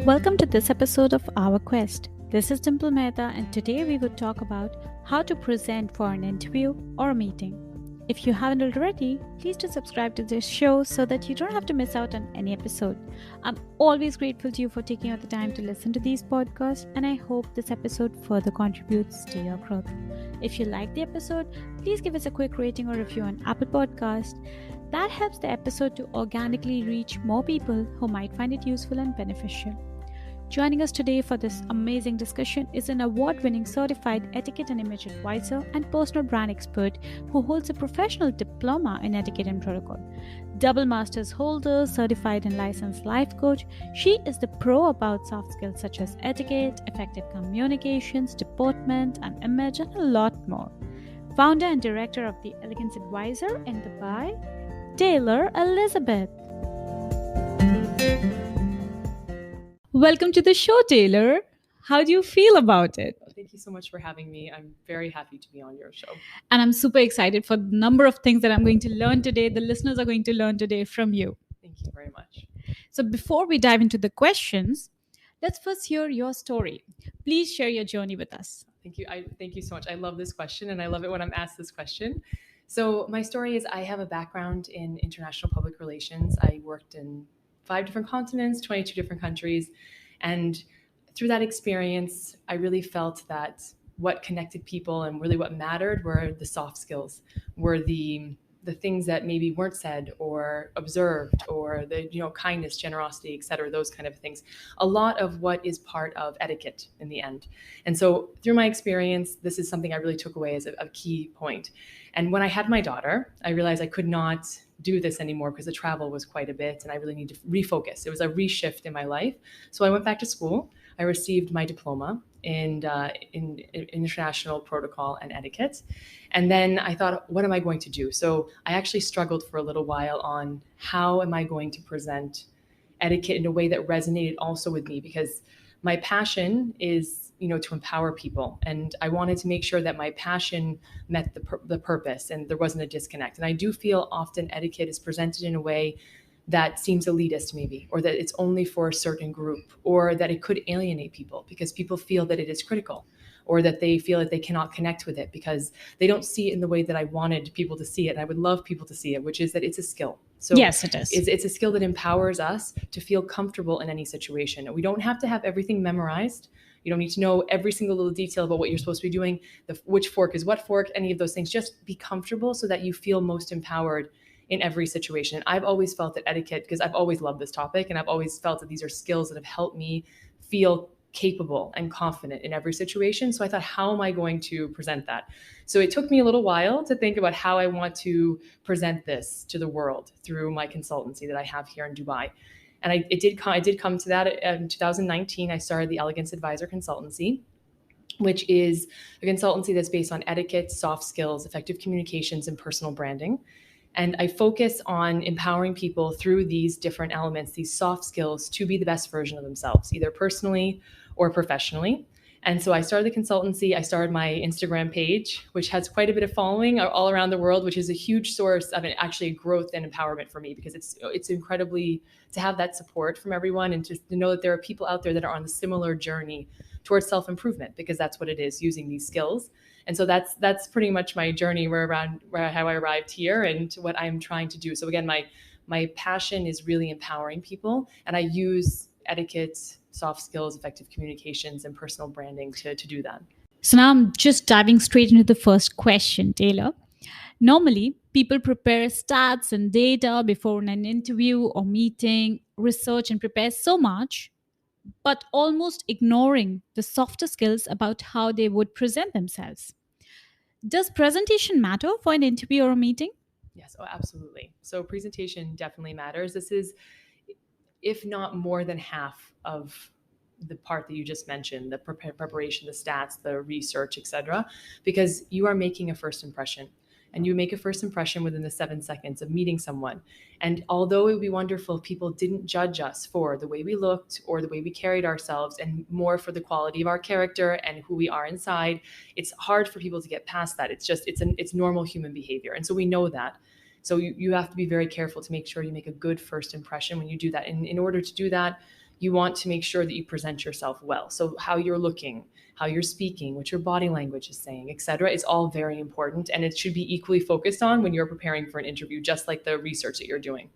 Welcome to this episode of Our Quest. This is Dimple Mehta, and today we would talk about how to present for an interview or a meeting. If you haven't already, please do subscribe to this show so that you don't have to miss out on any episode. I'm always grateful to you for taking out the time to listen to these podcasts, and I hope this episode further contributes to your growth. If you like the episode, please give us a quick rating or review on Apple Podcast. That helps the episode to organically reach more people who might find it useful and beneficial. Joining us today for this amazing discussion is an award-winning certified etiquette and image advisor and personal brand expert who holds a professional diploma in etiquette and protocol. Double master's holder, certified and licensed life coach, she is the pro about soft skills such as etiquette, effective communications, deportment, and image, and a lot more. Founder and director of the Elegance Advisor in Dubai, Taylor Elizabeth. Welcome to the show, Taylor. How do you feel about it? Thank you so much for having me. I'm very happy to be on your show. And I'm super excited for the number of things that I'm going to learn today, the listeners are going to learn today from you. Thank you very much. So before we dive into the questions, let's first hear your story. Please share your journey with us. Thank you. Thank you so much. I love this question, and I love it when I'm asked this question. So my story is I have a background in international public relations. I worked in 5 different continents, 22 different countries. And through that experience, I really felt that what connected people and really what mattered were the soft skills, were the things that maybe weren't said or observed, or the kindness, generosity, et cetera, those kind of things. A lot of what is part of etiquette in the end. And so through my experience, this is something I really took away as a key point. And when I had my daughter, I realized I could not do this anymore because the travel was quite a bit and I really need to refocus. It was a reshift in my life. So I went back to school. I received my diploma in international protocol and etiquette. And then I thought, what am I going to do? So I actually struggled for a little while on how am I going to present etiquette in a way that resonated also with me, because my passion is to empower people. And I wanted to make sure that my passion met the purpose and there wasn't a disconnect. And I do feel often etiquette is presented in a way that seems elitist maybe, or that it's only for a certain group, or that it could alienate people because people feel that it is critical, or that they feel that they cannot connect with it because they don't see it in the way that I wanted people to see it. And I would love people to see it, which is that it's a skill. So yes, it is. It's a skill that empowers us to feel comfortable in any situation. We don't have to have everything memorized. You don't need to know every single little detail about what you're supposed to be doing, which fork is what fork, any of those things. Just be comfortable so that you feel most empowered in every situation. I've always felt that etiquette, because I've always loved this topic, and I've always felt that these are skills that have helped me feel capable and confident in every situation. So I thought, how am I going to present that? So it took me a little while to think about how I want to present this to the world through my consultancy that I have here in Dubai. And I did come to that in 2019. I started the Elegance Advisor consultancy, which is a consultancy that's based on etiquette, soft skills, effective communications, and personal branding. And I focus on empowering people through these different elements, these soft skills, to be the best version of themselves, either personally or professionally. And so I started the consultancy. I started my Instagram page, which has quite a bit of following all around the world, which is a huge source of actually growth and empowerment for me, because it's incredibly to have that support from everyone, and to know that there are people out there that are on a similar journey towards self-improvement, because that's what it is, using these skills. And so that's pretty much my journey how I arrived here and what I'm trying to do. So again, my passion is really empowering people, and I use etiquette, soft skills, effective communications, and personal branding to do that. So now I'm just diving straight into the first question, Taylor. Normally, people prepare stats and data before an interview or meeting, research and prepare so much, but almost ignoring the softer skills about how they would present themselves. Does presentation matter for an interview or a meeting? Yes, absolutely. So presentation definitely matters. This is, if not more than half of the part that you just mentioned, the preparation, the stats, the research, etc., because you are making a first impression. And you make a first impression within the 7 seconds of meeting someone. And although it would be wonderful if people didn't judge us for the way we looked or the way we carried ourselves, and more for the quality of our character and who we are inside, it's hard for people to get past that. It's normal human behavior. And so we know that. So you have to be very careful to make sure you make a good first impression when you do that. And in order to do that, you want to make sure that you present yourself well. So how you're looking, how you're speaking, what your body language is saying, etc., is all very important, and it should be equally focused on when you're preparing for an interview, just like the research that you're doing.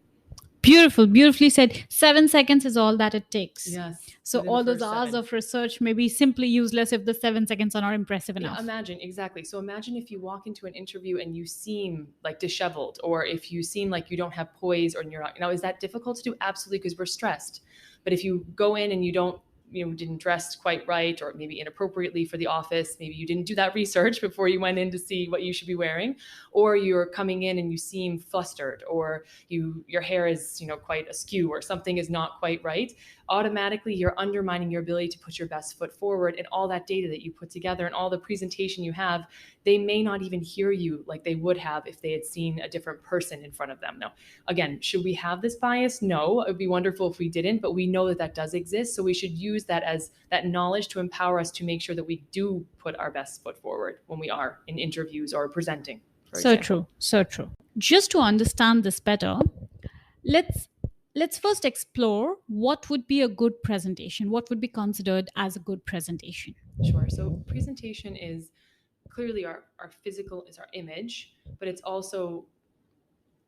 Beautiful, beautifully said. 7 seconds is all that it takes. Yes. So within the all those first hours 7. of research may be simply useless if the 7 seconds are not impressive Yeah, enough. imagine, exactly. So imagine if you walk into an interview and you seem like disheveled, or if you seem like you don't have poise, or you're not, is that difficult to do? Absolutely, because we're stressed. But if you go in and you don't, didn't dress quite right, or maybe inappropriately for the office, maybe you didn't do that research before you went in to see what you should be wearing, or you're coming in and you seem flustered, or your hair is, quite askew, or something is not quite right, automatically you're undermining your ability to put your best foot forward, and all that data that you put together and all the presentation you have, they may not even hear you like they would have if they had seen a different person in front of them. Now, again, should we have this bias? No, it would be wonderful if we didn't, but we know that does exist. So we should use that as that knowledge to empower us to make sure that we do put our best foot forward when we are in interviews or presenting, for So example. true, so true. Just to understand this better, let's first explore what would be a good presentation. What would be considered as a good presentation? Sure. So presentation is clearly our physical, is our image, but it's also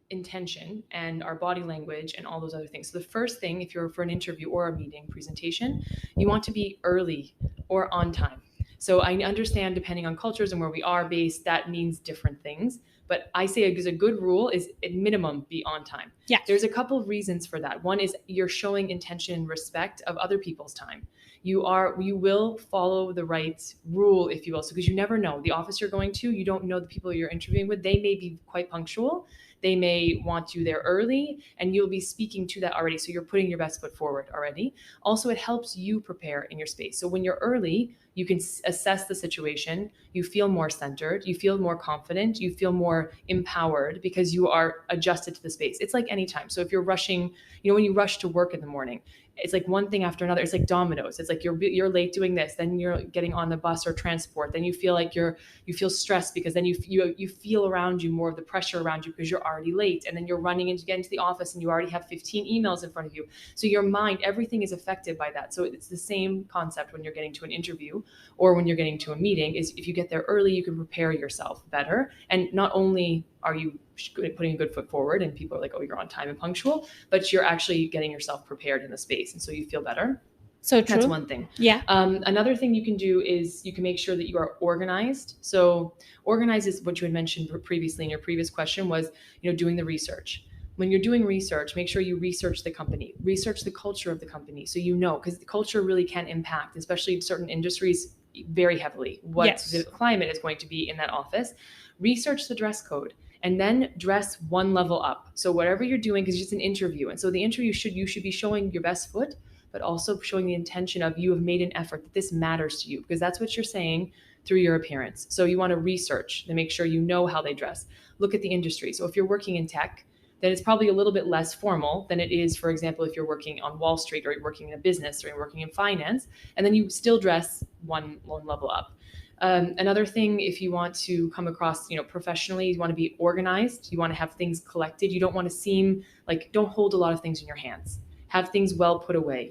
intention and our body language and all those other things. So the first thing, if you're for an interview or a meeting presentation, you want to be early or on time. So I understand, depending on cultures and where we are based, that means different things. But I say a good rule is at minimum be on time. Yeah. There's a couple of reasons for that. One is you're showing intention and respect of other people's time. You will follow the right rule, if you will. So because you never know the office you're going to, you don't know the people you're interviewing with. They may be quite punctual. They may want you there early, and you'll be speaking to that already. So you're putting your best foot forward already. Also, it helps you prepare in your space. So when you're early, you can assess the situation. You feel more centered. You feel more confident. You feel more empowered because you are adjusted to the space. It's like any time. So if you're rushing, when you rush to work in the morning, it's like one thing after another. It's like dominoes. It's like you're late doing this, then you're getting on the bus or transport, then you feel like you feel stressed because then you feel around you more of the pressure around you because you're already late, and then you're running in to get into the office and you already have 15 emails in front of you. So your mind, everything is affected by that. So it's the same concept when you're getting to an interview or when you're getting to a meeting. Is if you get there early, you can prepare yourself better, and not only are you putting a good foot forward and people are like, oh, you're on time and punctual, but you're actually getting yourself prepared in the space, and so you feel better. So true. That's one thing. Yeah. Another thing you can do is you can make sure that you are organized. So organized is what you had mentioned previously in your previous question was, doing the research. When you're doing research, make sure you research the company, research the culture of the company. So because the culture really can impact, especially in certain industries, very heavily what the climate is going to be in that office. Research the dress code, and then dress one level up. So whatever you're doing, because it's an interview, and so the interview you should be showing your best foot, but also showing the intention of you have made an effort, that this matters to you, because that's what you're saying through your appearance. So you want to research and make sure you know how they dress. Look at the industry. So if you're working in tech, then it's probably a little bit less formal than it is, for example, if you're working on Wall Street or you're working in a business or you're working in finance, and then you still dress one level up. Another thing, if you want to come across, professionally, you want to be organized. You want to have things collected. You don't want to seem like, don't hold a lot of things in your hands. Have things well put away.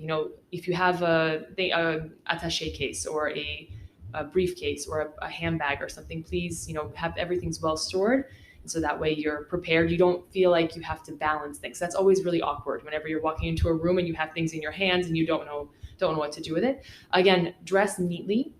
If you have a attaché case or a briefcase or a handbag or something, please, have everything's well stored. And so that way you're prepared. You don't feel like you have to balance things. That's always really awkward whenever you're walking into a room and you have things in your hands and you don't know what to do with it. Again, dress neatly.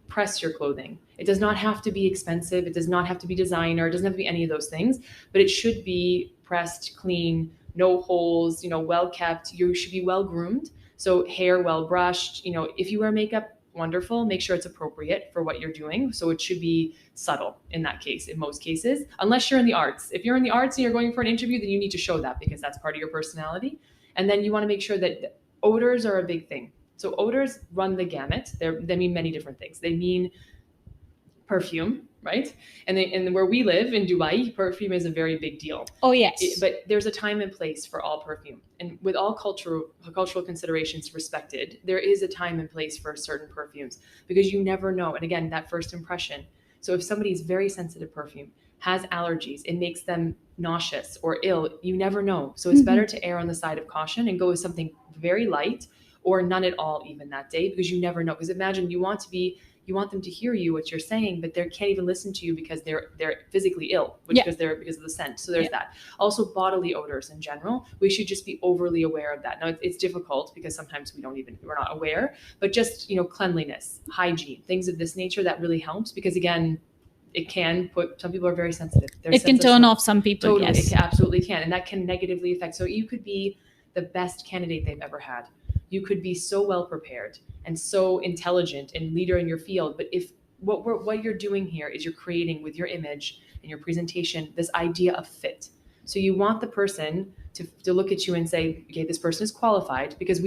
Press your clothing. It does not have to be expensive. It does not have to be designer. It doesn't have to be any of those things, but it should be pressed, clean, no holes, well kept. You should be well groomed. So hair well brushed. If you wear makeup, wonderful. Make sure it's appropriate for what you're doing. So it should be subtle in that case, in most cases, unless you're in the arts. If you're in the arts and you're going for an interview, then you need to show that because that's part of your personality. And then you want to make sure that odors are a big thing. So odors run the gamut. They mean many different things. They mean perfume, right? And where we live in Dubai, perfume is a very big deal. Oh, yes. But there's a time and place for all perfume. And with all cultural considerations respected, there is a time and place for certain perfumes because you never know. And again, that first impression. So if somebody's very sensitive perfume, has allergies, it makes them nauseous or ill, you never know. So it's better to err on the side of caution and go with something very light or none at all even that day, because you never know. Because imagine you want them to hear you, what you're saying, but they can't even listen to you because they're physically ill, because of the scent. So there's that. Also, bodily odors in general, we should just be overly aware of that. Now it's difficult because sometimes we're not aware, but just cleanliness, hygiene, things of this nature, that really helps, because again, it can put, some people are very sensitive. It can turn off some people. Totally, yes. it absolutely can, and that can negatively affect. So you could be the best candidate they've ever had. You could be so well prepared and so intelligent and leader in your field, but if what you're doing here is you're creating with your image and your presentation this idea of fit. So you want the person to look at you and say, okay, this person is qualified, because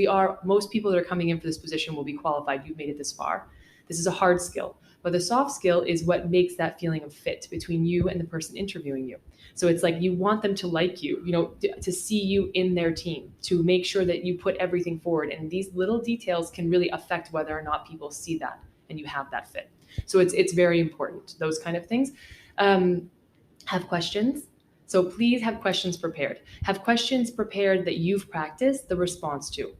most people that are coming in for this position will be qualified. You've made it this far. This is a hard skill. But the soft skill is what makes that feeling of fit between you and the person interviewing you. So it's like you want them to like you, to see you in their team, to make sure that you put everything forward. And these little details can really affect whether or not people see that and you have that fit. So it's very important, those kind of things. Have questions. So please have questions prepared. Have questions prepared that you've practiced the response to.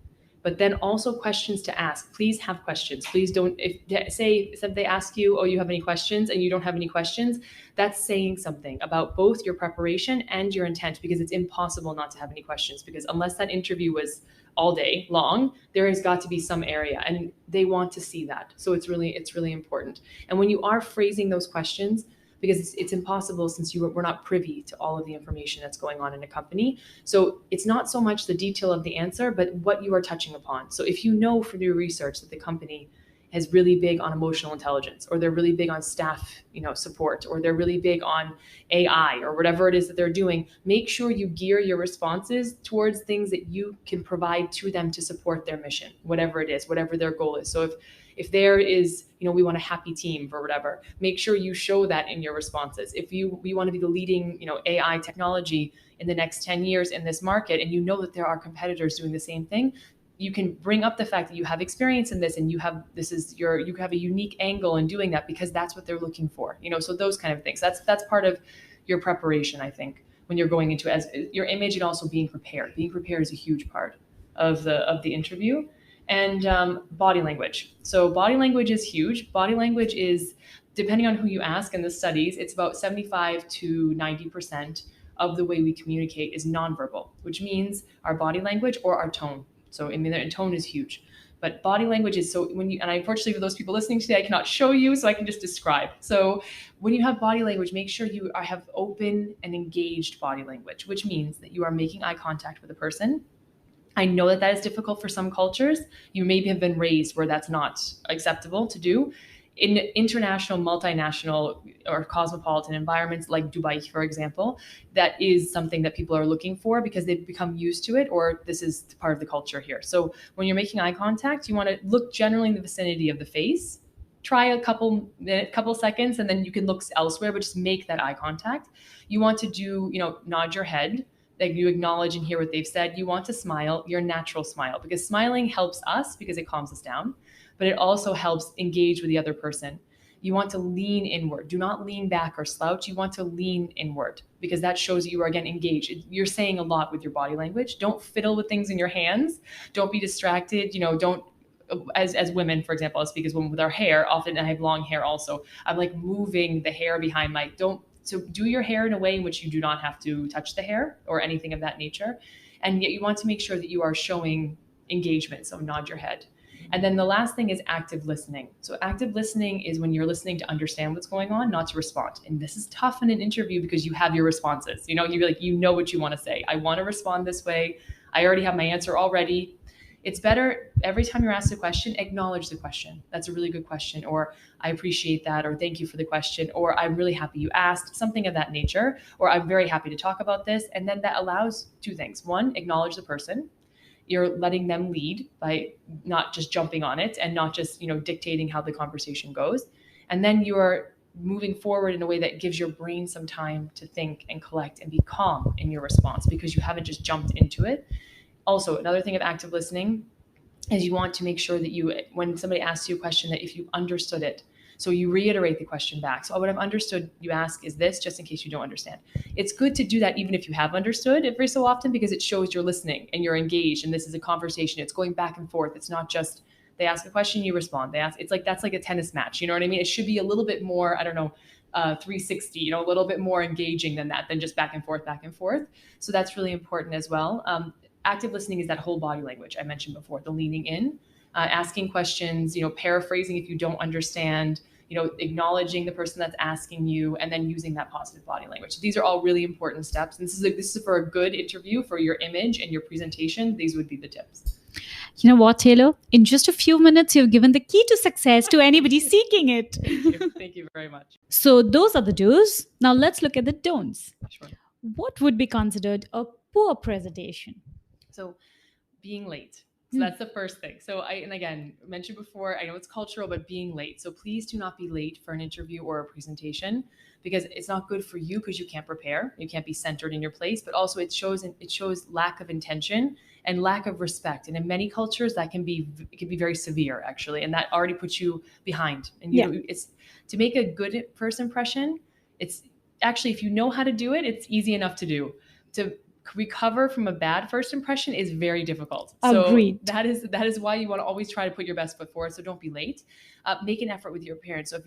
But then also questions to ask. Please have questions. Please don't, if they ask you, oh, you have any questions, and you don't have any questions, that's saying something about both your preparation and your intent, because it's impossible not to have any questions, because unless that interview was all day long, there has got to be some area, and they want to see that. So it's really important. And when you are phrasing those questions, because it's impossible, since we're not privy to all of the information that's going on in a company. So it's not so much the detail of the answer, but what you are touching upon. So if you know from your research that the company is really big on emotional intelligence, or they're really big on staff, support, or they're really big on AI, or whatever it is that they're doing, make sure you gear your responses towards things that you can provide to them to support their mission, whatever it is, whatever their goal is. So if there is, we want a happy team or whatever, make sure you show that in your responses. If you want to be the leading, AI technology in the next 10 years in this market, and you know that there are competitors doing the same thing, you can bring up the fact that you have experience in this, and you have a unique angle in doing that, because that's what they're looking for. So those kind of things. That's part of your preparation, I think, when you're going into as your image, and also being prepared. Being prepared is a huge part of the interview. And body language. So body language is huge. Body language is, depending on who you ask in the studies, it's about 75 to 90% of the way we communicate is nonverbal, which means our body language or our tone. So tone is huge. But body language is, so and unfortunately for those people listening today, I cannot show you, so I can just describe. So when you have body language, make sure you have open and engaged body language, which means that you are making eye contact with a person. I know that is difficult for some cultures. You maybe have been raised where that's not acceptable to do. In international, multinational, or cosmopolitan environments like Dubai, for example, that is something that people are looking for, because they've become used to it, or this is part of the culture here. So when you're making eye contact, you want to look generally in the vicinity of the face. Try a couple seconds, and then you can look elsewhere, but just make that eye contact. You want to do, nod your head, that you acknowledge and hear what they've said. You want to smile, your natural smile, because smiling helps us because it calms us down, but it also helps engage with the other person. You want to lean inward. Do not lean back or slouch. You want to lean inward, because that shows that you are, again, engaged. You're saying a lot with your body language. Don't fiddle with things in your hands. Don't be distracted. Don't, as women, for example, I'll speak as women with our hair. Often I have long hair also. I'm like moving the hair behind so do your hair in a way in which you do not have to touch the hair or anything of that nature. And yet you want to make sure that you are showing engagement. So nod your head. And then the last thing is active listening. So active listening is when you're listening to understand what's going on, not to respond. And this is tough in an interview, because you have your responses. You're like, what you want to say. I want to respond this way. I already have my answer already. It's better every time you're asked a question, acknowledge the question. That's a really good question. Or I appreciate that. Or thank you for the question. Or I'm really happy you asked, something of that nature. Or I'm very happy to talk about this. And then that allows two things. One, acknowledge the person. You're letting them lead by not just jumping on it, and not just, dictating how the conversation goes. And then you're moving forward in a way that gives your brain some time to think and collect and be calm in your response, because you haven't just jumped into it. Also, another thing of active listening is you want to make sure that when somebody asks you a question, that if you understood it. So you reiterate the question back. So what I've understood you ask is this, just in case you don't understand. It's good to do that even if you have understood every so often, because it shows you're listening and you're engaged, and this is a conversation. It's going back and forth. It's not just they ask a question, you respond. They ask, it's like, that's like a tennis match. You know what I mean? It should be a little bit more, I don't know, 360, you know, a little bit more engaging than that, than just back and forth, back and forth. So that's really important as well. Active listening is that whole body language I mentioned before, the leaning in, asking questions, you know, paraphrasing if you don't understand, you know, acknowledging the person that's asking you, and then using that positive body language. So these are all really important steps. And this is for a good interview, for your image and your presentation. These would be the tips. You know what, Taylor? In just a few minutes, you've given the key to success to anybody seeking it. Thank you. Thank you very much. So those are the do's. Now let's look at the don'ts. Sure. What would be considered a poor presentation? So being late. So that's the first thing. So and again, mentioned before, I know it's cultural, but being late. So please do not be late for an interview or a presentation, because it's not good for you, because you can't prepare. You can't be centered in your place, but also it shows lack of intention and lack of respect. And in many cultures it can be very severe, actually. And that already puts you behind. And it's to make a good first impression. It's actually, if you know how to do it, it's easy enough to do. To recover from a bad first impression is very difficult. Agreed. So that is why you want to always try to put your best foot forward. So don't be late. Make an effort with your appearance. So if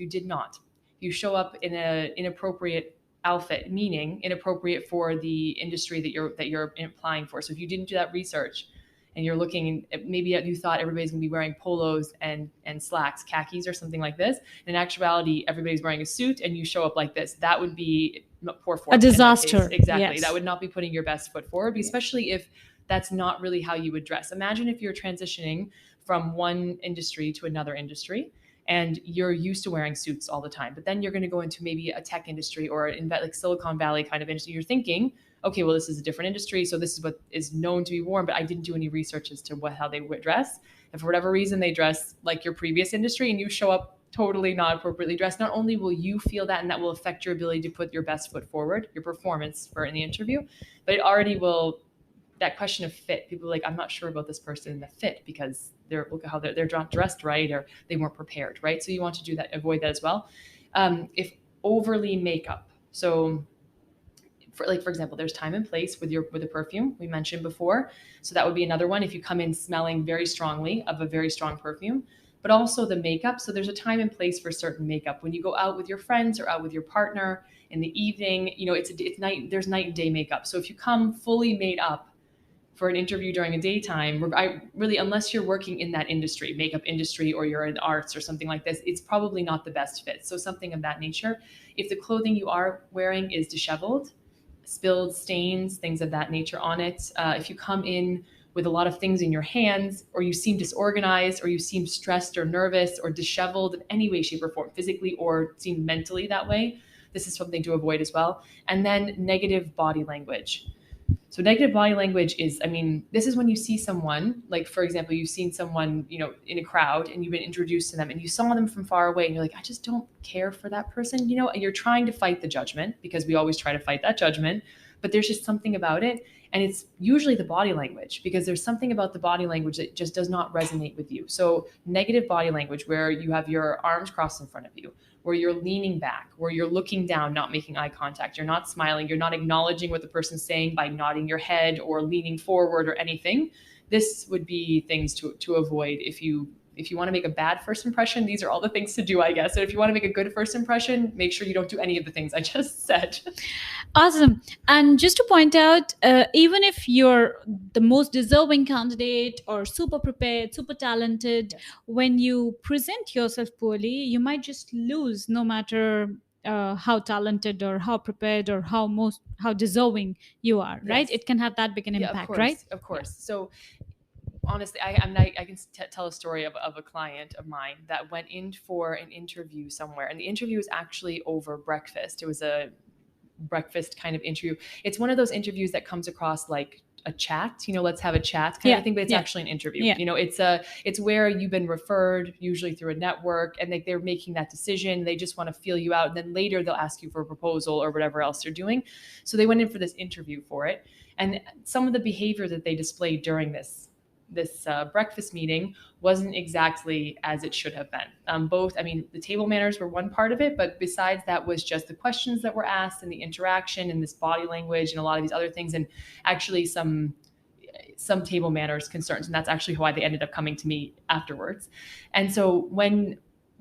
you show up in an inappropriate outfit, meaning inappropriate for the industry that you're applying for. So if you didn't do that research and you're looking, maybe you thought everybody's gonna be wearing polos and slacks, khakis or something like this. In actuality, everybody's wearing a suit and you show up like this. That would be poor form. A disaster. Exactly. Yes. That would not be putting your best foot forward, especially if that's not really how you would dress. Imagine if you're transitioning from one industry to another industry and you're used to wearing suits all the time, but then you're going to go into maybe a tech industry or like Silicon Valley kind of industry. You're thinking, okay, well, this is a different industry, so this is what is known to be worn, but I didn't do any research as to how they would dress. And for whatever reason, they dress like your previous industry and you show up totally not appropriately dressed. Not only will you feel that, and that will affect your ability to put your best foot forward, your performance in the interview, but it already will, that question of fit, people are like, I'm not sure about this person in the fit because look at how they're not dressed right, or they weren't prepared, right? So you want to do that, avoid that as well. If overly makeup, so for example, there's time and place with the perfume we mentioned before. So that would be another one. If you come in smelling very strongly of a very strong perfume, but also the makeup. So there's a time and place for certain makeup. When you go out with your friends or out with your partner in the evening, you know, it's night. There's night and day makeup. So if you come fully made up for an interview during a daytime, unless you're working in that industry, makeup industry, or you're in arts or something like this, it's probably not the best fit. So something of that nature. If the clothing you are wearing is disheveled, spilled, stains, things of that nature on it, if you come in with a lot of things in your hands, or you seem disorganized, or you seem stressed or nervous or disheveled in any way, shape, or form, physically or seem mentally that way, this is something to avoid as well. And then negative body language. So negative body language is, this is when you see someone, like, for example, you've seen someone, you know, in a crowd and you've been introduced to them and you saw them from far away and you're like, I just don't care for that person, you know, and you're trying to fight the judgment, because we always try to fight that judgment, but there's just something about it. And it's usually the body language, because there's something about the body language that just does not resonate with you. So negative body language, where you have your arms crossed in front of you, where you're leaning back, where you're looking down, not making eye contact, you're not smiling, you're not acknowledging what the person's saying by nodding your head or leaning forward or anything. This would be things to avoid if you want to make a bad first impression. These are all the things to do, I guess. And if you want to make a good first impression, make sure you don't do any of the things I just said. Awesome. And just to point out, even if you're the most deserving candidate or super prepared, super talented, yes, when you present yourself poorly, you might just lose, no matter how talented or how prepared or how deserving you are, right? Yes. It can have that big an impact, right? Of course. Yeah. So honestly, I can tell a story of a client of mine that went in for an interview somewhere, and the interview was actually over breakfast. It was a breakfast kind of interview. It's one of those interviews that comes across like a chat, you know, let's have a chat kind of thing, but it's actually an interview. Yeah. You know, it's where you've been referred, usually through a network, and they're making that decision. They just want to feel you out, and then later they'll ask you for a proposal or whatever else they're doing. So they went in for this interview for it, and some of the behavior that they displayed during this breakfast meeting wasn't exactly as it should have been. The table manners were one part of it, but besides that was just the questions that were asked and the interaction and this body language and a lot of these other things, and actually some table manners concerns. And that's actually why they ended up coming to me afterwards. And so when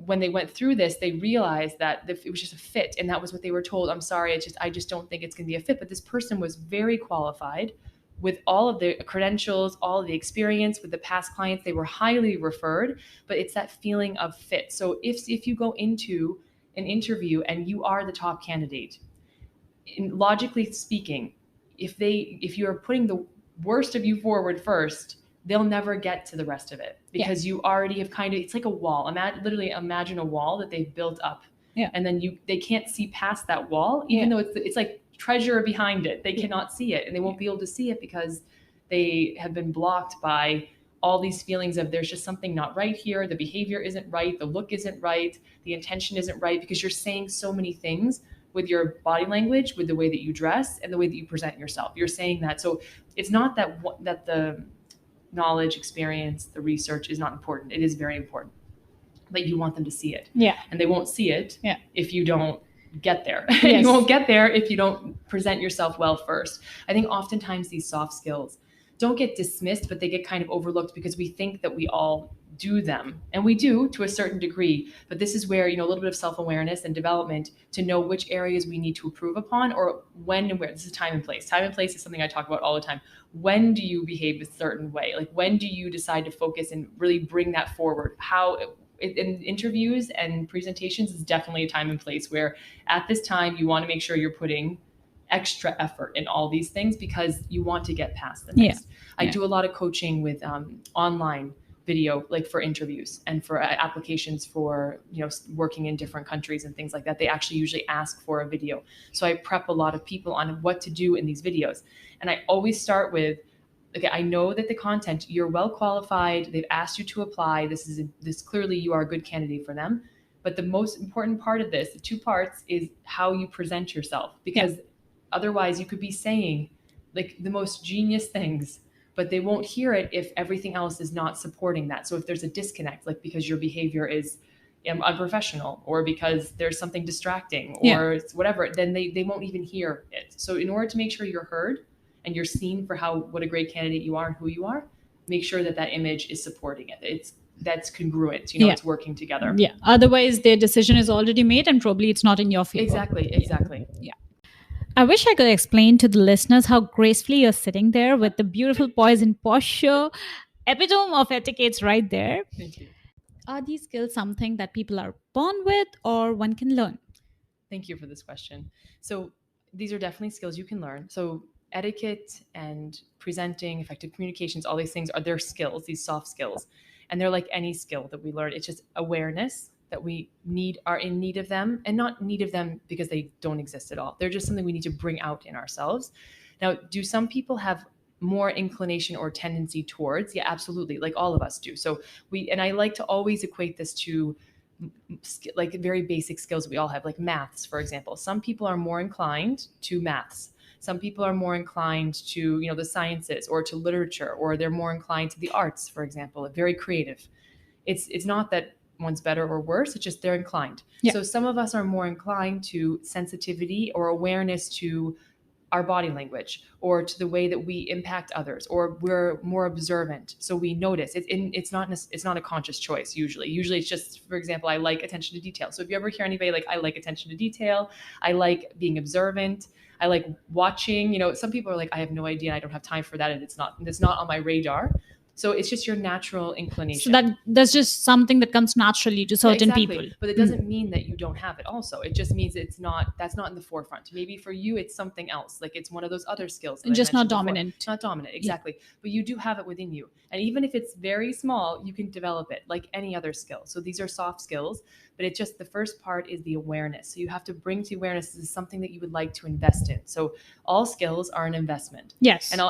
they went through this, they realized that it was just a fit. And that was what they were told. I'm sorry, I just don't think it's going to be a fit. But this person was very qualified with all of the credentials, all of the experience with the past clients. They were highly referred, but it's that feeling of fit. So if you go into an interview and you are the top candidate, logically speaking, if you're putting the worst of you forward first, they'll never get to the rest of it because you already have it's like a wall. Literally imagine a wall that they've built up, and then they can't see past that wall, even though it's like treasure behind it. They cannot see it, and they won't be able to see it because they have been blocked by all these feelings of there's just something not right here. The behavior isn't right. The look isn't right. The intention isn't right, because you're saying so many things with your body language, with the way that you dress and the way that you present yourself. You're saying that. So it's not that the knowledge, experience, the research is not important. It is very important, but you want them to see it. Yeah. And they won't see it if you don't get there. Yes. You won't get there if you don't present yourself well first. I think oftentimes these soft skills don't get dismissed, but they get kind of overlooked because we think that we all do them, and we do to a certain degree. But this is where, a little bit of self-awareness and development to know which areas we need to improve upon, or when and where. This is time and place. Time and place is something I talk about all the time. When do you behave a certain way? Like, when do you decide to focus and really bring that forward? In interviews and presentations is definitely a time and place where at this time you want to make sure you're putting extra effort in all these things because you want to get past the next. I do a lot of coaching with online video, like for interviews and for applications for, working in different countries and things like that. They actually usually ask for a video. So I prep a lot of people on what to do in these videos. And I always start with, okay, I know that the content, you're well qualified. They've asked you to apply. This clearly you are a good candidate for them. But the most important part of this, the two parts, is how you present yourself, because otherwise you could be saying like the most genius things, but they won't hear it if everything else is not supporting that. So if there's a disconnect, like because your behavior is unprofessional, or because there's something distracting, or whatever, then they won't even hear it. So in order to make sure you're heard and you're seen for what a great candidate you are and who you are, make sure that image is supporting it. That's congruent, it's working together. Yeah. Otherwise their decision is already made and probably it's not in your favor. Exactly. Yeah. I wish I could explain to the listeners how gracefully you're sitting there with the beautiful poise and posture, epitome of etiquettes right there. Thank you. Are these skills something that people are born with or one can learn? Thank you for this question. So these are definitely skills you can learn. So etiquette and presenting, effective communications, all these things they're skills, these soft skills. And they're like any skill that we learn. It's just awareness that we are in need of them, and not need of them because they don't exist at all. They're just something we need to bring out in ourselves. Now, do some people have more inclination or tendency towards? Yeah, absolutely. Like all of us do. So I like to always equate this to like very basic skills that we all have, like maths, for example. Some people are more inclined to maths. Some people are more inclined to, the sciences or to literature, or they're more inclined to the arts, for example, very creative. It's not that one's better or worse, it's just they're inclined. So some of us are more inclined to sensitivity or awareness to our body language, or to the way that we impact others, or we're more observant. So we notice it's not a conscious choice. Usually it's just, for example, I like attention to detail. So if you ever hear anybody like, I like attention to detail, I like being observant, I like watching, some people are like, I have no idea, I don't have time for that, and it's not on my radar. So it's just your natural inclination. So that's just something that comes naturally to certain people. But it doesn't mean that you don't have it also. It just means that's not in the forefront. Maybe for you, it's something else. Like it's one of those other skills. Just not dominant. Not dominant, exactly. But you do have it within you. And even if it's very small, you can develop it like any other skill. So these are soft skills, but it's just the first part is the awareness. So you have to bring to awareness this is something that you would like to invest in. So all skills are an investment. Yes. And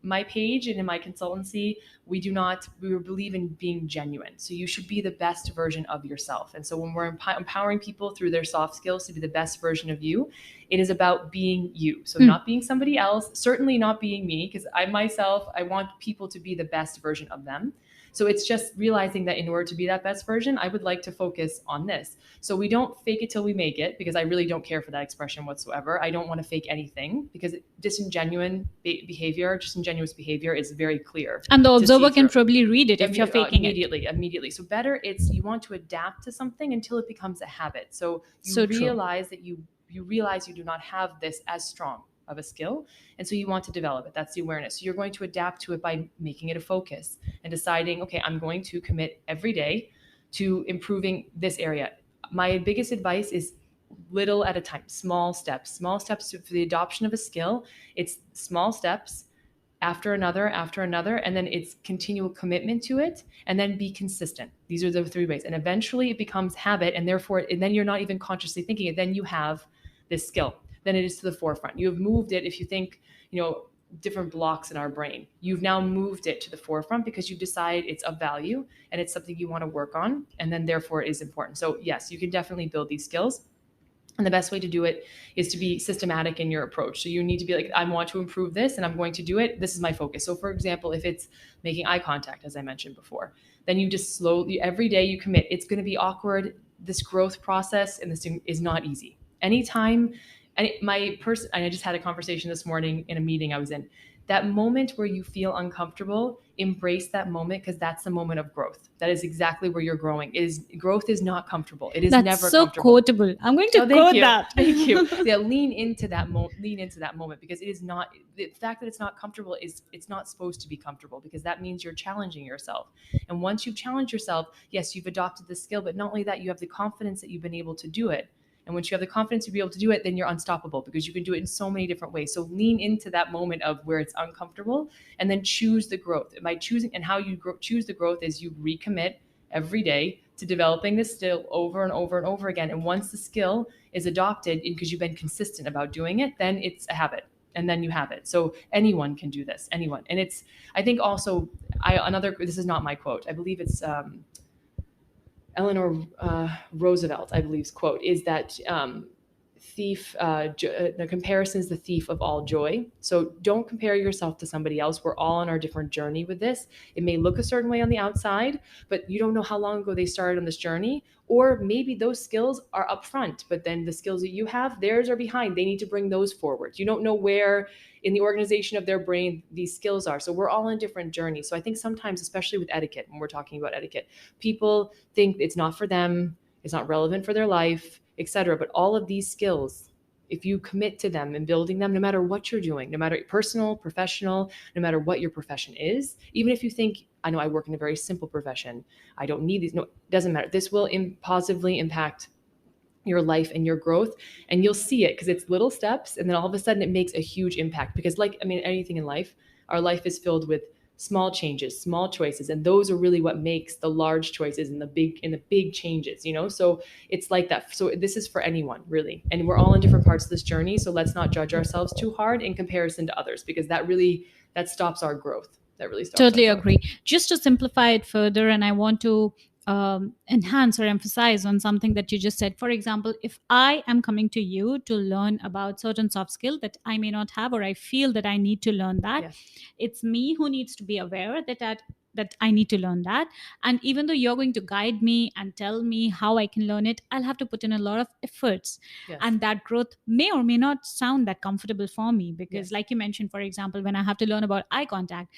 my page and in my consultancy, we believe in being genuine. So you should be the best version of yourself. And so when we're empowering people through their soft skills to be the best version of you, it is about being you. So not being somebody else, certainly not being me, because I want people to be the best version of them. So it's just realizing that in order to be that best version, I would like to focus on this. So we don't fake it till we make it, because I really don't care for that expression whatsoever. I don't want to fake anything, because disingenuous behavior is very clear. And the observer can probably read it if you're faking immediately. So better, you want to adapt to something until it becomes a habit. So realize that you realize you do not have this as strong of a skill, and so you want to develop it. That's the awareness. So you're going to adapt to it by making it a focus and deciding, okay, I'm going to commit every day to improving this area. My biggest advice is little at a time, small steps for the adoption of a skill. It's small steps after another, and then it's continual commitment to it, and then be consistent. These are the 3 ways. And eventually it becomes habit, and then you're not even consciously thinking it. Then you have this skill. Then it is to the forefront. You have moved it. If you think, different blocks in our brain, you've now moved it to the forefront because you decide it's of value and it's something you want to work on. And then therefore it is important. So yes, you can definitely build these skills. And the best way to do it is to be systematic in your approach. So you need to be like, I want to improve this and I'm going to do it. This is my focus. So for example, if it's making eye contact, as I mentioned before, then you just slowly, every day you commit. It's going to be awkward. This growth process and this is not easy. Anytime, and I just had a conversation this morning in a meeting I was in. That moment where you feel uncomfortable, embrace that moment, because that's the moment of growth. That is exactly where you're growing. Growth is not comfortable. It is never comfortable. That's so quotable. I'm going to quote that. Thank you. Yeah, lean into that moment, because it is not, the fact that it's not comfortable it's not supposed to be comfortable, because that means you're challenging yourself. And once you challenge yourself, yes, you've adopted the skill, but not only that, you have the confidence that you've been able to do it. And once you have the confidence to be able to do it, then you're unstoppable, because you can do it in so many different ways. So lean into that moment of where it's uncomfortable, and then choose the growth. By choosing, and how you choose the growth is you recommit every day to developing this skill over and over and over again. And once the skill is adopted, because you've been consistent about doing it, then it's a habit. And then you have it. So anyone can do this, anyone. And I think also, this is not my quote. I believe it's Eleanor Roosevelt, I believe's quote is that the comparison is the thief of all joy. So don't compare yourself to somebody else. We're all on our different journey with this. It may look a certain way on the outside, but you don't know how long ago they started on this journey. Or maybe those skills are up front, but then the skills that you have, theirs are behind. They need to bring those forward. You don't know where in the organization of their brain these skills are. So we're all on different journeys. So I think sometimes, especially with etiquette, when we're talking about etiquette, people think it's not for them, it's not relevant for their life, etc. But all of these skills, if you commit to them and building them, no matter what you're doing, no matter personal, professional, no matter what your profession is, even if you think, I know I work in a very simple profession, I don't need these. No, it doesn't matter. This will positively impact your life and your growth, and you'll see it because it's little steps. And then all of a sudden it makes a huge impact, because anything in life, our life is filled with small changes, small choices. And those are really what makes the large choices and the big changes, So it's like that. So this is for anyone really. And we're all in different parts of this journey. So let's not judge ourselves too hard in comparison to others, because that stops our growth. That really stops. Totally agree. Just to simplify it further, and I want to enhance or emphasize on something that you just said. For example, if I am coming to you to learn about certain soft skill that I may not have, or I feel that I need to learn that, yes, it's me who needs to be aware that I need to learn that. And even though you're going to guide me and tell me how I can learn it, I'll have to put in a lot of efforts. yes. And that growth may or may not sound that comfortable for me, because yes, like you mentioned, for example, when I have to learn about eye contact,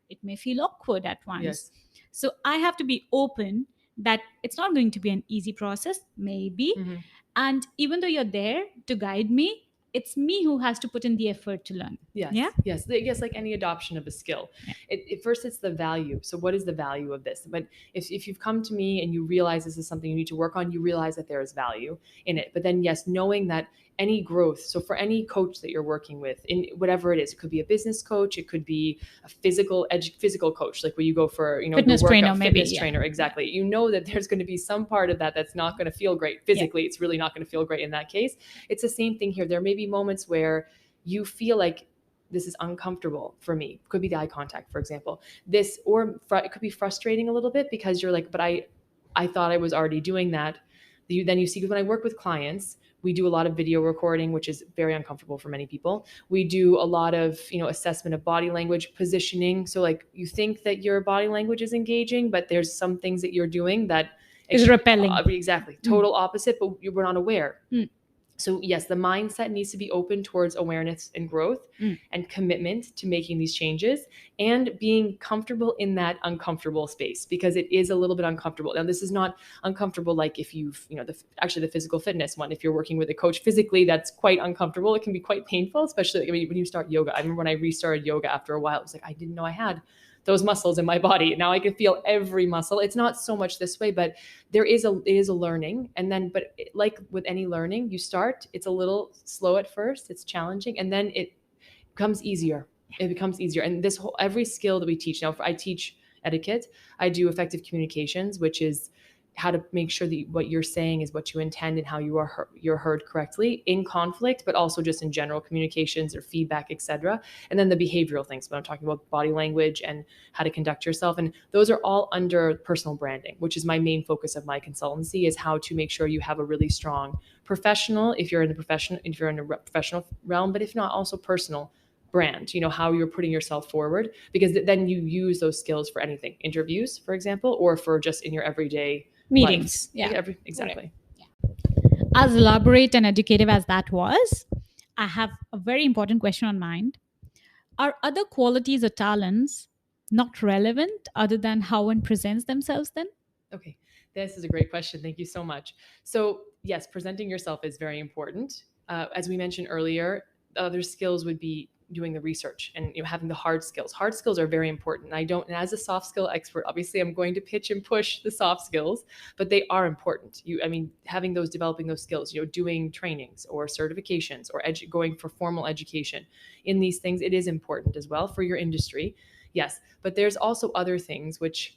it may feel awkward at once. Yes. So I have to be open that it's not going to be an easy process, maybe. Mm-hmm. And even though you're there to guide me, it's me who has to put in the effort to learn. Yes. Yeah. Yes. Yes. Like any adoption of a skill, first it's the value. So what is the value of this? But if you've come to me and you realize this is something you need to work on, you realize that there is value in it. But then yes, knowing that any growth. So for any coach that you're working with, in whatever it is, it could be a business coach, it could be a physical coach, like where you go for, fitness trainer, maybe. Fitness trainer, exactly. You know that there's going to be some part of that that's not going to feel great physically. It's really not going to feel great in that case. It's the same thing here. There may be moments where you feel like this is uncomfortable for me. Could be the eye contact, for example. This, or it could be frustrating a little bit because you're like, but I thought I was already doing that. Then you see, when I work with clients, we do a lot of video recording, which is very uncomfortable for many people. We do a lot of, assessment of body language, positioning. So like you think that your body language is engaging, but there's some things that you're doing that Is repelling. Exactly. Total opposite, but we're not aware. Mm. So yes, the mindset needs to be open towards awareness and growth and commitment to making these changes and being comfortable in that uncomfortable space, because it is a little bit uncomfortable. Now, this is not uncomfortable like if you've, actually the physical fitness one, if you're working with a coach physically, that's quite uncomfortable. It can be quite painful, especially when you start yoga. I remember when I restarted yoga after a while, it was like, I didn't know I had those muscles in my body. Now I can feel every muscle. It's not so much this way, but it is a learning. And then, but like with any learning, you start, it's a little slow at first, it's challenging, and then it becomes easier. It becomes easier. And every skill that we teach now, I teach etiquette, I do effective communications, which is how to make sure that what you're saying is what you intend and how you're heard correctly in conflict, but also just in general communications or feedback, etc. And then the behavioral things, when I'm talking about body language and how to conduct yourself. And those are all under personal branding, which is my main focus of my consultancy, is how to make sure you have a really strong professional, if you're in a professional realm, but if not, also personal brand, how you're putting yourself forward, because then you use those skills for anything, interviews, for example, or for just in your everyday meetings. life. Yeah. Exactly. Yeah. As elaborate and educative as that was, I have a very important question on mind. Are other qualities or talents not relevant other than how one presents themselves then? Okay, this is a great question. Thank you so much. So yes, presenting yourself is very important. As we mentioned earlier, other skills would be doing the research and having the hard skills. Hard skills are very important. And as a soft skill expert, obviously I'm going to pitch and push the soft skills, but they are important. Developing those skills, doing trainings or certifications or going for formal education in these things, it is important as well for your industry. Yes, but there's also other things which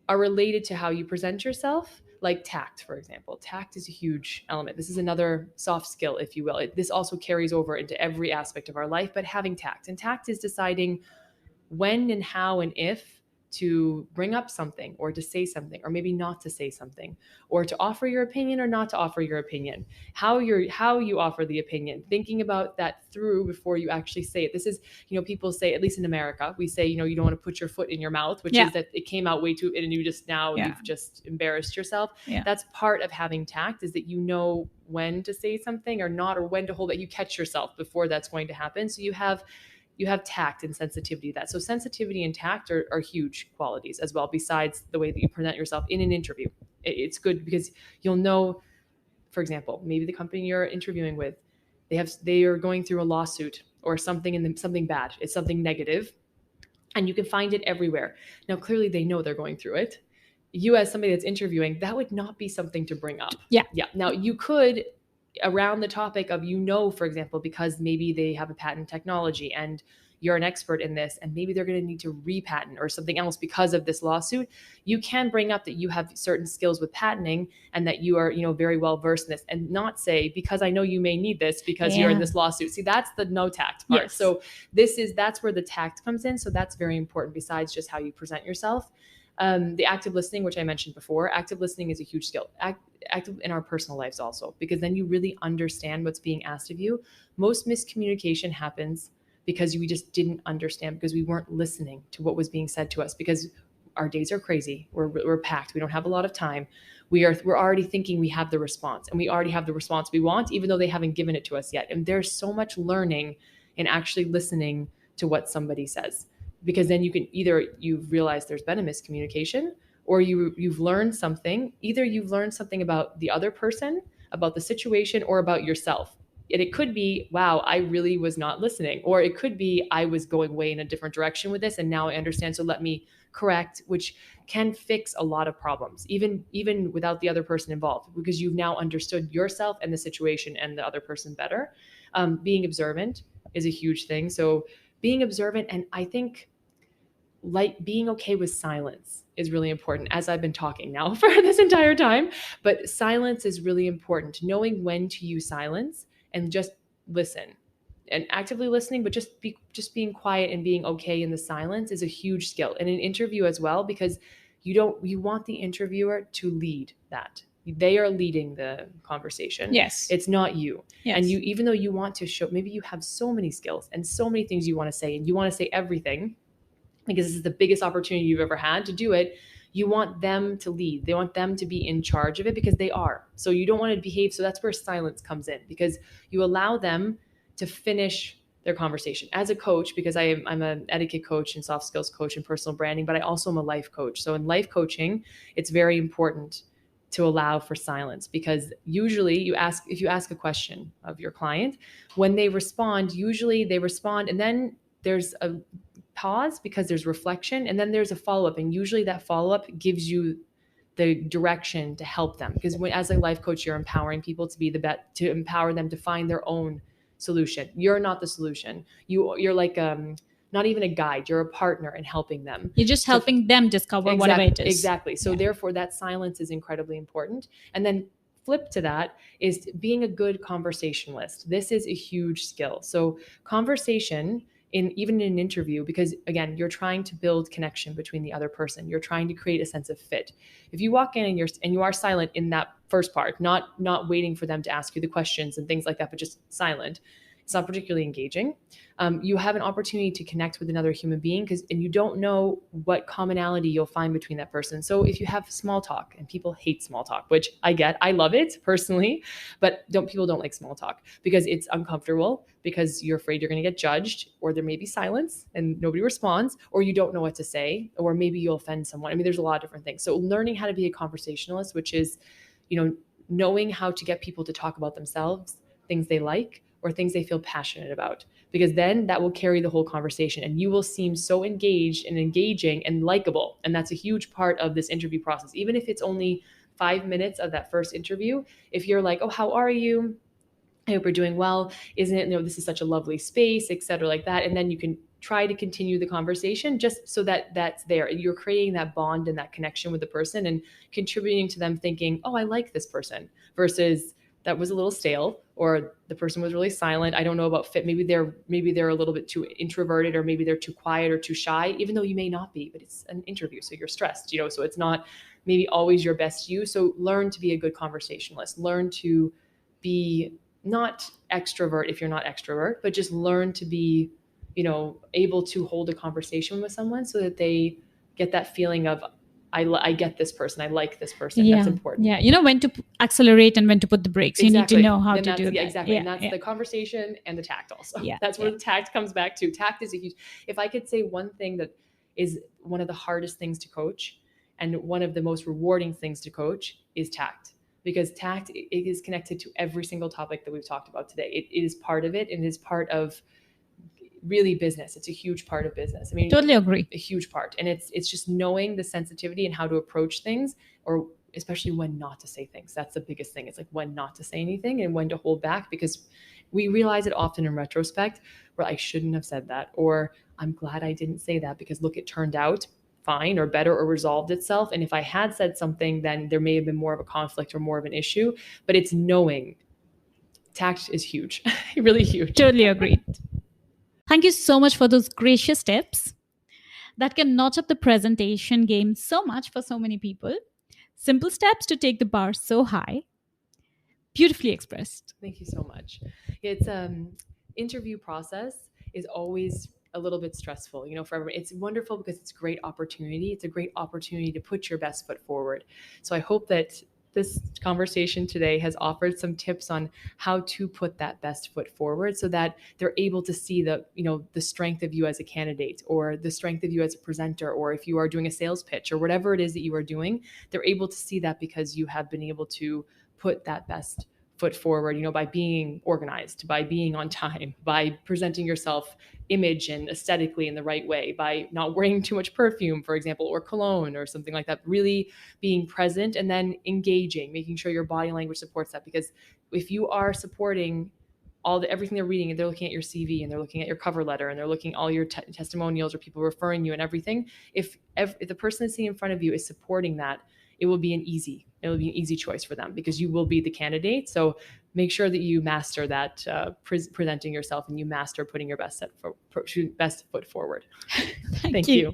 are related to how you present yourself, like tact, for example. Tact is a huge element. This is another soft skill, if you will. This also carries over into every aspect of our life, but having tact. And tact is deciding when and how and if to bring up something, or to say something, or maybe not to say something, or to offer your opinion or not to offer your opinion, how you offer the opinion, thinking about that through before you actually say it. This is, people say, at least in America, we say, you don't want to put your foot in your mouth, which is that it came out way too, and you've just embarrassed yourself. Yeah. That's part of having tact, is that when to say something or not, or when to hold it. You catch yourself before that's going to happen. So you have tact and sensitivity. So sensitivity and tact are huge qualities as well, besides the way that you present yourself in an interview. It's good because you'll know, for example, maybe the company you're interviewing with, they are going through a lawsuit or something, something bad. It's something negative, and you can find it everywhere. Now, clearly they know they're going through it. You, as somebody that's interviewing, that would not be something to bring up. Yeah. Now you could, around the topic of, for example, because maybe they have a patent technology and you're an expert in this, and maybe they're going to need to repatent or something else because of this lawsuit, you can bring up that you have certain skills with patenting and that you are, very well versed in this, and not say, because I know you may need this because you're in this lawsuit. See, that's the no tact part. Yes. So that's where the tact comes in. So that's very important, besides just how you present yourself. The active listening, which I mentioned before, active listening is a huge skill. Active in our personal lives also, because then you really understand what's being asked of you. Most miscommunication happens because we just didn't understand, because we weren't listening to what was being said to us, because our days are crazy. We're packed. We don't have a lot of time. We're already thinking we have the response, and we already have the response we want, even though they haven't given it to us yet. And there's so much learning in actually listening to what somebody says, because then you can you've realized there's been a miscommunication, or you've learned something. Either you've learned something about the other person, about the situation, or about yourself. And it could be, wow, I really was not listening. Or it could be, I was going way in a different direction with this, and now I understand, so let me correct, which can fix a lot of problems, even without the other person involved, because you've now understood yourself and the situation and the other person better. Being observant is a huge thing. So being observant, and I think being okay with silence is really important, as I've been talking now for this entire time. But silence is really important, knowing when to use silence and just listen. and actively listening, but just being quiet and being okay in the silence is a huge skill in an interview as well, because you want the interviewer to lead that. They are leading the conversation. Yes. It's not you. Yes. And you, even though you want to show, maybe you have so many skills and so many things you want to say, and you want to say everything because this is the biggest opportunity you've ever had to do it. You want them to lead. They want them to be in charge of it because they are. So you don't want to behave. So that's where silence comes in, because you allow them to finish their conversation. As a coach, because I'm an etiquette coach and soft skills coach and personal branding, but I also am a life coach. So in life coaching, it's very important to allow for silence, because usually if you ask a question of your client, when they respond, usually they respond and then there's a pause because there's reflection, and then there's a follow-up, and usually that follow-up gives you the direction to help them, because as a life coach, you're empowering people to be the best, to empower them to find their own solution. You're not the solution. You're like not even a guide. You're a partner in helping them. You're just helping them discover whatever it is. Exactly. So therefore that silence is incredibly important. And then flip to that is being a good conversationalist. This is a huge skill. So conversation even in an interview, because again, you're trying to build connection between the other person. You're trying to create a sense of fit. If you walk in and you are silent in that first part, not waiting for them to ask you the questions and things like that, but just silent, it's not particularly engaging. You have an opportunity to connect with another human being, and you don't know what commonality you'll find between that person. So if you have small talk, and people hate small talk, which I get, I love it personally, but people don't like small talk because it's uncomfortable, because you're afraid you're going to get judged, or there may be silence and nobody responds, or you don't know what to say, or maybe you'll offend someone. I mean, there's a lot of different things. So learning how to be a conversationalist, which is, knowing how to get people to talk about themselves, things they like, or things they feel passionate about, because then that will carry the whole conversation and you will seem so engaged and engaging and likable. And that's a huge part of this interview process. Even if it's only 5 minutes of that first interview, if you're like, oh, how are you? I hope you're doing well. Isn't it, this is such a lovely space, et cetera, like that. And then you can try to continue the conversation just so that that's there. You're creating that bond and that connection with the person and contributing to them thinking, oh, I like this person, versus that was a little stale, or the person was really silent. I don't know about fit. Maybe they're a little bit too introverted, or maybe they're too quiet or too shy, even though you may not be, but it's an interview. So you're stressed, so it's not maybe always your best you. So learn to be a good conversationalist, learn to be not extrovert if you're not extrovert, but just learn to be, able to hold a conversation with someone so that they get that feeling of, I get this person. I like this person. Yeah. That's important. Yeah. You know when to accelerate and when to put the brakes. Exactly. You need to know how to do that. Yeah, exactly. Yeah, and that's the conversation and the tact also. Yeah, That's where the tact comes back to. Tact is a huge, if I could say one thing that is one of the hardest things to coach and one of the most rewarding things to coach is tact. Because tact, it is connected to every single topic that we've talked about today. It is part of it, and it is part of really business. It's a huge part of business. I mean, totally agree. A huge part. And it's just knowing the sensitivity and how to approach things, or especially when not to say things. That's the biggest thing. It's like when not to say anything and when to hold back, because we realize it often in retrospect where I shouldn't have said that, or I'm glad I didn't say that because look, it turned out fine or better or resolved itself. And if I had said something, then there may have been more of a conflict or more of an issue, but it's knowing. Tact is huge, really huge. Totally agreed. Thank you so much for those gracious tips that can notch up the presentation game so much for so many people. Simple steps to take the bar so high. Beautifully expressed. Thank you so much. It's interview process is always a little bit stressful, for everyone. It's wonderful because it's a great opportunity. It's a great opportunity to put your best foot forward. So I hope that this conversation today has offered some tips on how to put that best foot forward so that they're able to see the strength of you as a candidate, or the strength of you as a presenter, or if you are doing a sales pitch or whatever it is that you are doing, they're able to see that because you have been able to put that best foot forward, by being organized, by being on time, by presenting yourself image and aesthetically in the right way, by not wearing too much perfume, for example, or cologne or something like that, really being present and then engaging, making sure your body language supports that. Because if you are supporting everything they're reading, and they're looking at your CV and they're looking at your cover letter and they're looking at all your testimonials or people referring you and everything, if the person that's sitting in front of you is supporting that, it will be an easy choice for them because you will be the candidate. So make sure that you master that presenting yourself, and you master putting your best foot forward. Thank you.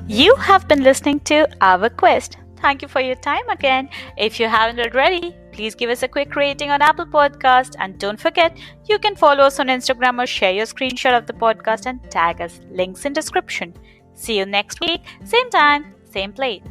You have been listening to Our Quest. Thank you for your time again. If you haven't already, please give us a quick rating on Apple Podcast. And don't forget, you can follow us on Instagram or share your screenshot of the podcast and tag us. Links in description. See you next week. Same time, same place.